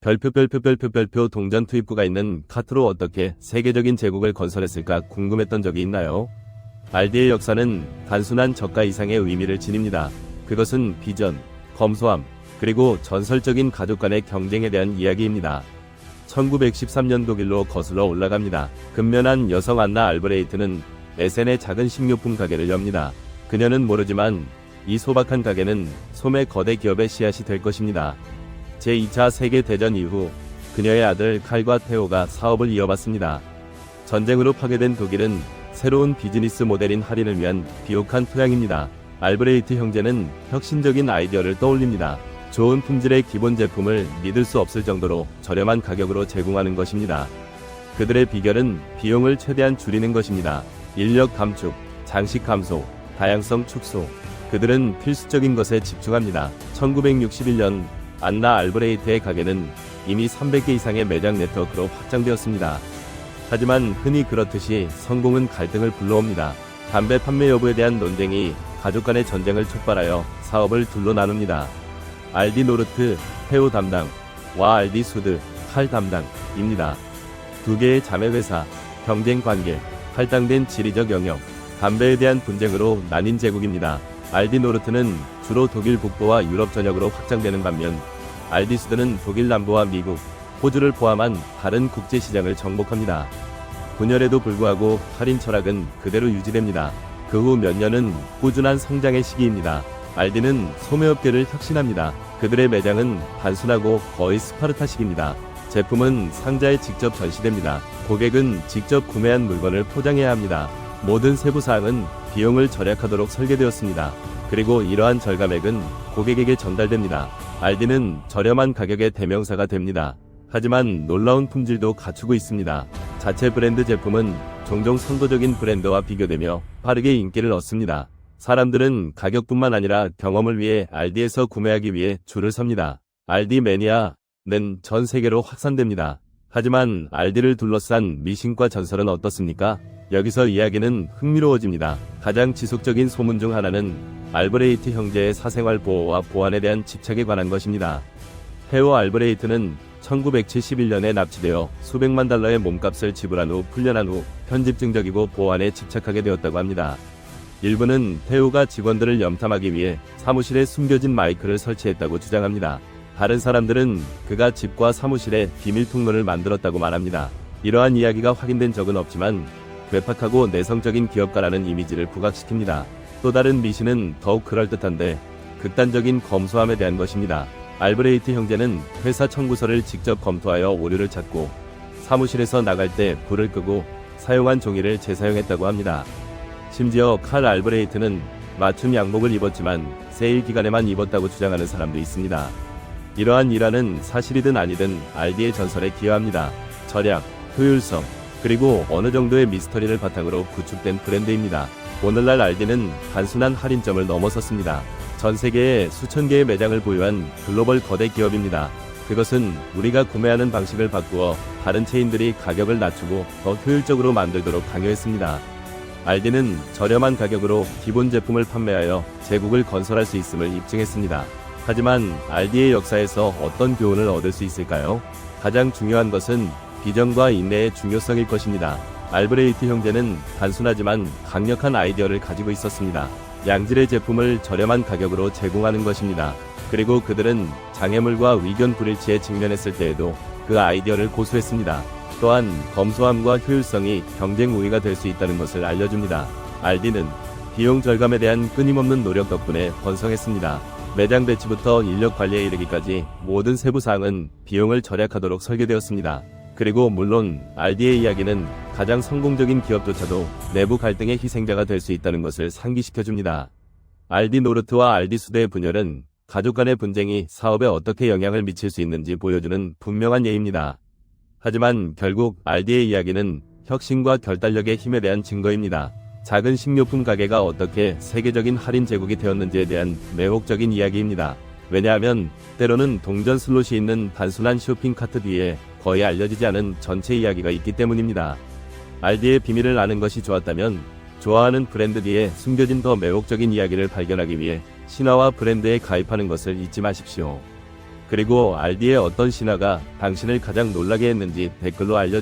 별표 동전 투입구가 있는 카트로 어떻게 세계적인 제국을 건설했을까 궁금했던 적이 있나요? 알디의 역사는 단순한 저가 이상의 의미를 지닙니다. 그것은 비전, 검소함, 그리고 전설적인 가족 간의 경쟁에 대한 이야기입니다. 1913년 독일로 거슬러 올라갑니다. 근면한 여성 안나 알브레이트는 에센의 작은 식료품 가게를 엽니다. 그녀는 모르지만 이 소박한 가게는 소매 거대 기업의 씨앗이 될 것입니다. 제2차 세계대전 이후 그녀의 아들 칼과 테오가 사업을 이어받습니다. 전쟁으로 파괴된 독일은 새로운 비즈니스 모델인 할인을 위한 비옥한 토양입니다. 알브레이트 형제는 혁신적인 아이디어를 떠올립니다. 좋은 품질의 기본 제품을 믿을 수 없을 정도로 저렴한 가격으로 제공하는 것입니다. 그들의 비결은 비용을 최대한 줄이는 것입니다. 인력 감축, 장식 감소, 다양성 축소. 그들은 필수적인 것에 집중합니다. 1961년 안나 알브레이트의 가게는 이미 300개 이상의 매장 네트워크로 확장되었습니다. 하지만 흔히 그렇듯이 성공은 갈등을 불러옵니다. 담배 판매 여부에 대한 논쟁이 가족 간의 전쟁을 촉발하여 사업을 둘로 나눕니다. 알디 노르트, 테오 담당, 와 알디 수드, 칼 담당입니다. 두 개의 자매 회사, 경쟁 관계, 할당된 지리적 영역, 담배에 대한 분쟁으로 나뉜 제국입니다. 알디 노르트는 주로 독일 북부와 유럽 전역으로 확장되는 반면 알디 수드는 독일 남부와 미국, 호주를 포함한 다른 국제 시장을 정복합니다. 분열에도 불구하고 할인 철학은 그대로 유지됩니다. 그 후 몇 년은 꾸준한 성장의 시기입니다. 알디는 소매업계를 혁신합니다. 그들의 매장은 단순하고 거의 스파르타식입니다. 제품은 상자에 직접 전시됩니다. 고객은 직접 구매한 물건을 포장해야 합니다. 모든 세부사항은 비용을 절약하도록 설계되었습니다. 그리고 이러한 절감액은 고객에게 전달됩니다. 알디는 저렴한 가격의 대명사가 됩니다. 하지만 놀라운 품질도 갖추고 있습니다. 자체 브랜드 제품은 종종 선도적인 브랜드와 비교되며 빠르게 인기를 얻습니다. 사람들은 가격뿐만 아니라 경험을 위해 알디에서 구매하기 위해 줄을 섭니다. 알디 매니아는 전 세계로 확산됩니다. 하지만 알디를 둘러싼 미신과 전설은 어떻습니까? 여기서 이야기는 흥미로워집니다. 가장 지속적인 소문 중 하나는 알브레이트 형제의 사생활 보호와 보안에 대한 집착에 관한 것입니다. 테오 알브레이트는 1971년에 납치되어 수백만 달러의 몸값을 지불한 후 풀려난 후 편집증적이고 보안에 집착하게 되었다고 합니다. 일부는 테오가 직원들을 염탐하기 위해 사무실에 숨겨진 마이크를 설치했다고 주장합니다. 다른 사람들은 그가 집과 사무실에 비밀 통로를 만들었다고 말합니다. 이러한 이야기가 확인된 적은 없지만 괴팍하고 내성적인 기업가라는 이미지를 부각시킵니다. 또 다른 미신은 더욱 그럴듯한데 극단적인 검소함에 대한 것입니다. 알브레이트 형제는 회사 청구서를 직접 검토하여 오류를 찾고 사무실에서 나갈 때 불을 끄고 사용한 종이를 재사용했다고 합니다. 심지어 칼 알브레이트는 맞춤 양복을 입었지만 세일 기간에만 입었다고 주장하는 사람도 있습니다. 이러한 일화는 사실이든 아니든 알디의 전설에 기여합니다. 절약, 효율성, 그리고 어느 정도의 미스터리를 바탕으로 구축된 브랜드입니다. 오늘날 알디는 단순한 할인점을 넘어섰습니다. 전 세계에 수천 개의 매장을 보유한 글로벌 거대 기업입니다. 그것은 우리가 구매하는 방식을 바꾸어 다른 체인들이 가격을 낮추고 더 효율적으로 만들도록 강요했습니다. 알디는 저렴한 가격으로 기본 제품을 판매하여 제국을 건설할 수 있음을 입증했습니다. 하지만 알디의 역사에서 어떤 교훈을 얻을 수 있을까요? 가장 중요한 것은 비전과 인내의 중요성일 것입니다. 알브레이트 형제는 단순하지만 강력한 아이디어를 가지고 있었습니다. 양질의 제품을 저렴한 가격으로 제공하는 것입니다. 그리고 그들은 장애물과 의견 불일치에 직면했을 때에도 그 아이디어를 고수했습니다. 또한 검소함과 효율성이 경쟁 우위가 될 수 있다는 것을 알려줍니다. 알디는 비용 절감에 대한 끊임없는 노력 덕분에 번성했습니다. 매장 배치부터 인력 관리에 이르기까지 모든 세부사항은 비용을 절약하도록 설계되었습니다. 그리고 물론 알디의 이야기는 가장 성공적인 기업조차도 내부 갈등의 희생자가 될 수 있다는 것을 상기시켜줍니다. 알디 노르트와 알디 수드의 분열은 가족 간의 분쟁이 사업에 어떻게 영향을 미칠 수 있는지 보여주는 분명한 예입니다. 하지만 결국 알디의 이야기는 혁신과 결단력의 힘에 대한 증거입니다. 작은 식료품 가게가 어떻게 세계적인 할인 제국이 되었는지에 대한 매혹적인 이야기입니다. 왜냐하면 때로는 동전 슬롯이 있는 단순한 쇼핑 카트 뒤에 거의 알려지지 않은 전체 이야기가 있기 때문입니다. 알디의 비밀을 아는 것이 좋았다면 좋아하는 브랜드 뒤에 숨겨진 더 매혹적인 이야기를 발견하기 위해 신화와 브랜드에 가입하는 것을 잊지 마십시오. 그리고 알디의 어떤 신화가 당신을 가장 놀라게 했는지 댓글로 알려주세요.